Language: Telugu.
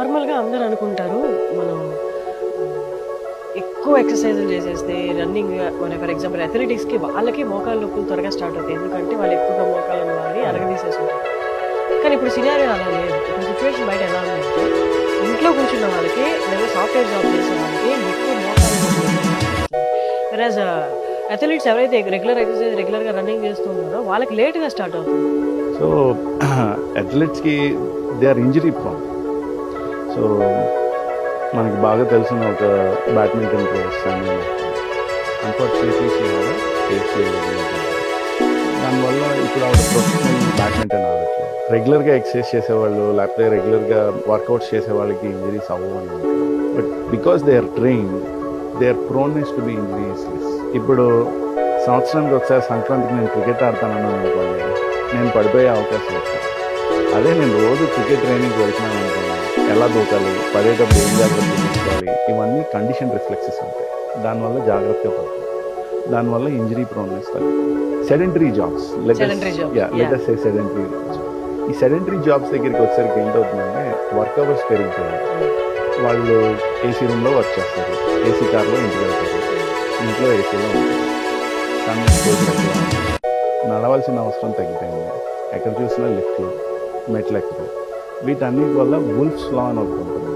నార్మల్‌గా అందరూ అనుకుంటారు. మనం ఎక్కువ ఎక్సర్‌సైజులు చేసేస్తే రన్నింగ్ మన ఫర్ ఎగ్జాంపుల్ అథ్లెటిక్స్‌కి వాళ్ళకి మోకాళ్ళ నొప్పులు త్వరగా స్టార్ట్ అవుతాయి. ఎందుకంటే వాళ్ళు ఎక్కువగా మోకాళ్ళను వాడి అరగదీసేసుంటారు. కానీ ఇప్పుడు సినారియో అలా లేదు. ఇప్పుడు సిట్యుయేషన్ బయట ఎలా ఉందంటే ఇంట్లో కూర్చున్న వాళ్ళకి లేదా సాఫ్ట్‌వేర్ జాబ్ చేసే వాళ్ళకి ఎక్కువ మోకాళ్ళ నొప్పులు వెరాజ్ అథ్లెట్స్ ఎవరైతే రెగ్యులర్ ఎక్సర్‌సైజ్ రెగ్యులర్‌గా రన్నింగ్ చేస్తూ ఉన్నారో వాళ్ళకి లేట్‌గా స్టార్ట్ అవుతుంది. సో అథ్లెట్స్కి they are injury prone. So మనకి బాగా తెలిసిన ఒక badminton player Sania unfortunately she had ACL. దానివల్ల ఇప్పుడు ఆవిడ ప్రొఫెషనల్ బ్యాడ్మింటన్ ఆడట్లేదు. రెగ్యులర్గా ఎక్సర్సైజ్ చేసేవాళ్ళు లేకపోతే రెగ్యులర్గా వర్కౌట్స్ చేసే వాళ్ళకి ఇంజరీస్ అవ్వని. But because they are train they are proness to be injuries. ఇప్పుడు సంవత్సరానికి ఒకసారి సంక్రాంతికి నేను క్రికెట్ ఆడతానన్నాను అనుకోండి, నేను పడిపోయే అవకాశం వస్తుంది. అదే నేను రోజు క్రికెట్ ట్రైనింగ్కి వెళ్తున్నాను అనుకోండి, ఎలా దూకాలి, పడేటప్పుడు ఏం జాగ్రత్తలు తీసుకోవాలి, ఇవన్నీ కండిషన్ రిఫ్లెక్సెస్ ఉంటాయి. దానివల్ల జాగ్రత్తగా పడుతుంది. దానివల్ల ఇంజరీ ప్రోనెస్ తగ్గుతుంది. Sedentary jobs Sedentary jobs, yeah. Let us say sedentary jobs. ఈ సెడెంటరీ జాబ్స్ దగ్గరికి వచ్చేసరికి ఏంటవుతుందంటే వర్క్ అవర్స్ పెరుగుతాయి. వాళ్ళు ఏసీ రూమ్లో వర్క్ చేస్తారు, ఏసీ కార్లో ఇంటికి వెళ్తారు, ఇంట్లో ఏసీలో ఉంటారు. సన్ ఎక్స్పోజర్ ఎక్కువ ఉంటుంది. నడవలసిన అవసరం తగ్గిపోయింది. ఎక్కడ చూసినా లిఫ్ట్లు, మెట్లు ఎక్కుతారు. వీటన్నిటి వల్ల వుల్ఫ్స్ లా అని ఒకటి ఉంటుంది.